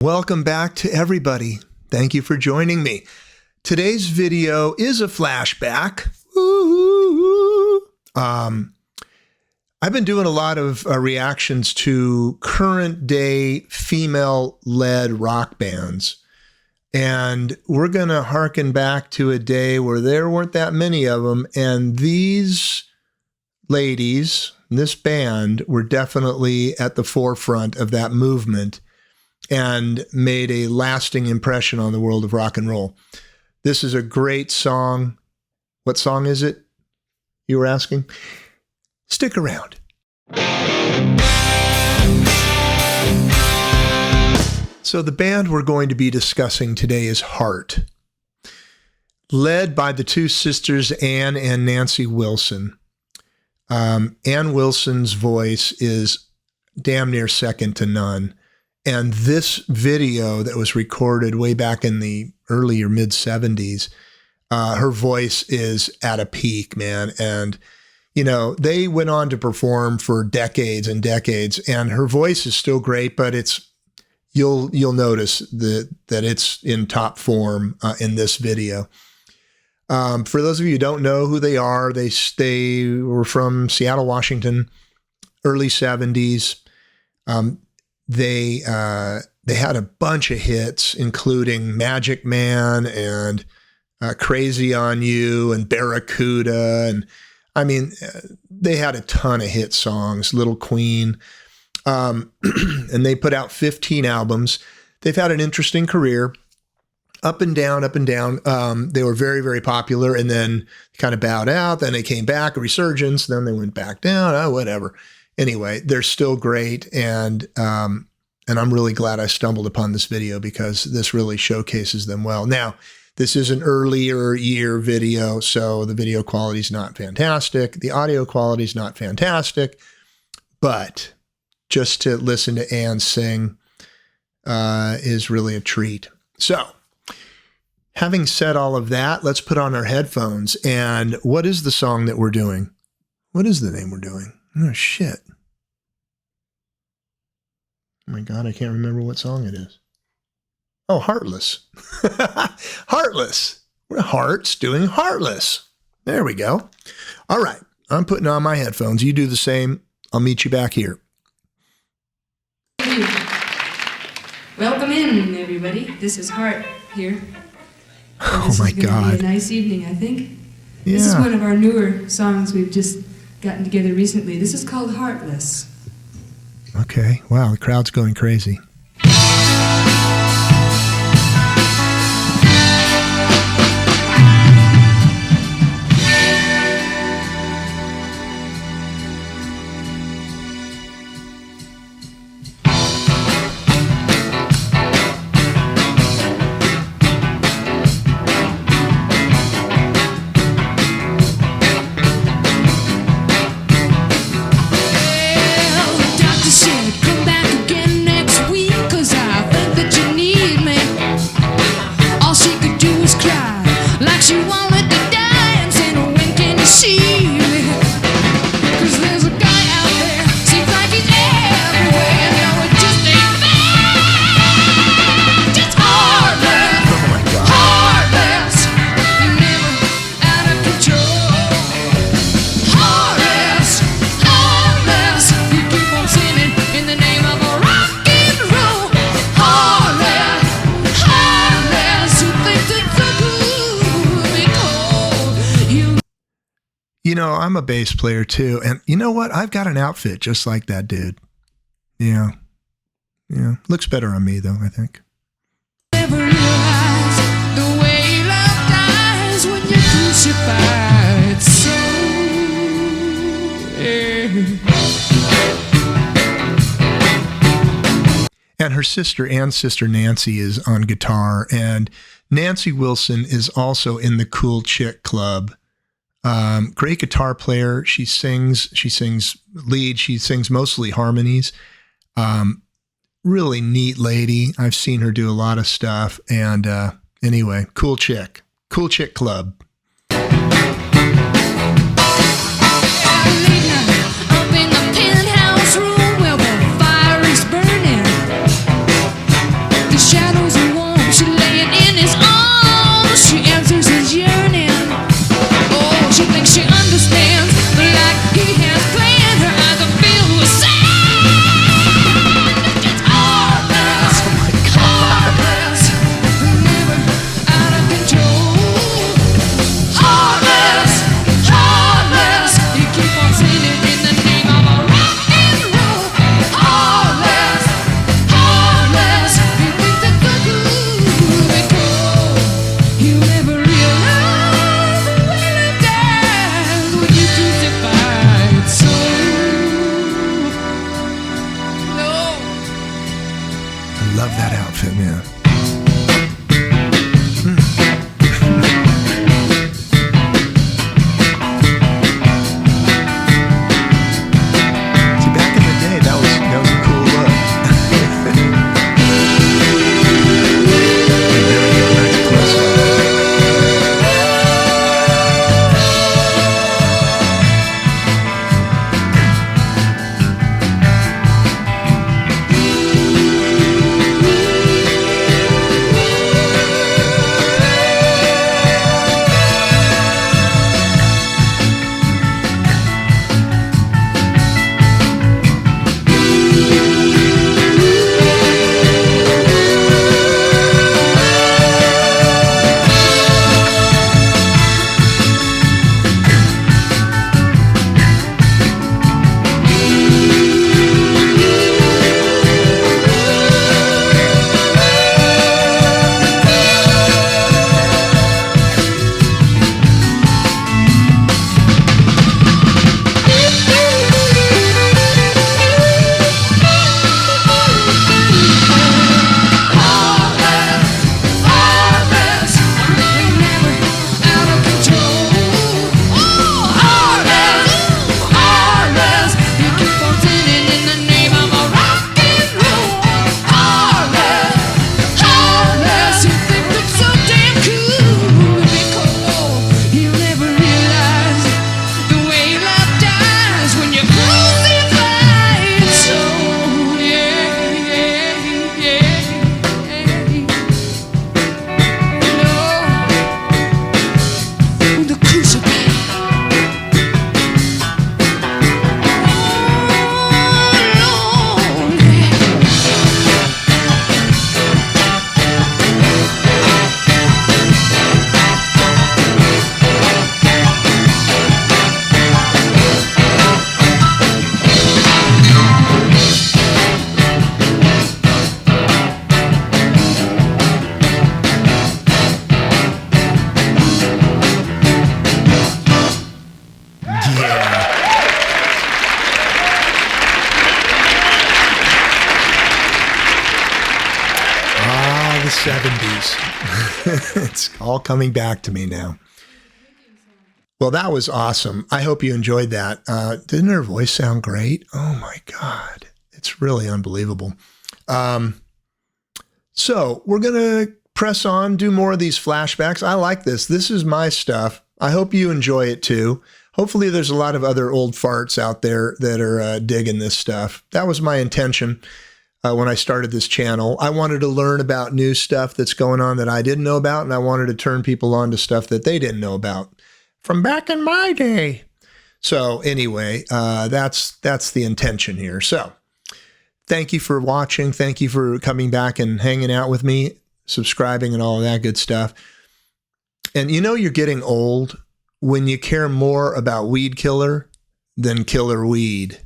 Welcome back to everybody. Thank you for joining me. Today's video is a flashback. I've been doing a lot of reactions to current day female-led rock bands. And we're going to harken back to a day where there weren't that many of them. And these ladies, this band, were definitely at the forefront of that movement and made a lasting impression on the world of rock and roll. This is a great song. What song is it, you were asking? Stick around. So the band we're going to be discussing today is Heart, led by the two sisters, Ann and Nancy Wilson. Ann Wilson's voice is damn near second to none. And this video that was recorded way back in the early or mid 70s, her voice is at a peak, man. And, you know, they went on to perform for decades and decades, and her voice is still great, but it's, you'll notice that it's in top form in this video. For those of you who don't know who they are, they were from Seattle, Washington, early 70s. They had a bunch of hits, including Magic Man and Crazy on You and Barracuda. And I mean, they had a ton of hit songs, Little Queen. And they put out 15 albums. They've had an interesting career, up and down, up and down. They were very, very popular and then kind of bowed out. Then they came back, a resurgence. Then they went back down, whatever. Anyway, they're still great, and I'm really glad I stumbled upon this video because this really showcases them well. Now, this is an earlier year video, so the video quality is not fantastic. The audio quality is not fantastic, but just to listen to Ann sing is really a treat. So, having said all of that, let's put on our headphones. And what is the song that we're doing? What is the name we're doing? Oh, shit. Oh my God, I can't remember what song it is. Oh, Heartless. Heartless. We're Hearts doing Heartless. There we go. All right, I'm putting on my headphones. You do the same. I'll meet you back here. Thank you. Welcome in, everybody. This is Heart here. Oh my God. This is going to be a nice evening, I think. Yeah. This is one of our newer songs we've just gotten together recently. This is called Heartless. Okay. Wow, the crowd's going crazy. You know, I'm a bass player too. And you know what? I've got an outfit just like that dude. Yeah. Yeah. Looks better on me though, I think. Never realize the way love dies when you're crucified. So, And her sister, Ann's sister Nancy, is on guitar. And Nancy Wilson is also in the Cool Chick Club. Great guitar player. She sings lead. She sings mostly harmonies. Really neat lady. I've seen her do a lot of stuff. And anyway, Cool Chick Club. the Love that outfit, man. See, back in the day, that was a cool look. There we go, nice close-up. The 70s. It's all coming back to me now. Well, that was awesome. I hope you enjoyed that. Didn't her voice sound great? Oh my God. It's really unbelievable. So we're going to press on, do more of these flashbacks. I like this. This is my stuff. I hope you enjoy it too. Hopefully there's a lot of other old farts out there that are digging this stuff. That was my intention. When I started this channel, I wanted to learn about new stuff that's going on that I didn't know about, and I wanted to turn people on to stuff that they didn't know about from back in my day. So anyway, that's the intention here. So thank you for watching. Thank you for coming back and hanging out with me, subscribing and all of that good stuff. And you know you're getting old when you care more about Weed Killer than Killer Weed.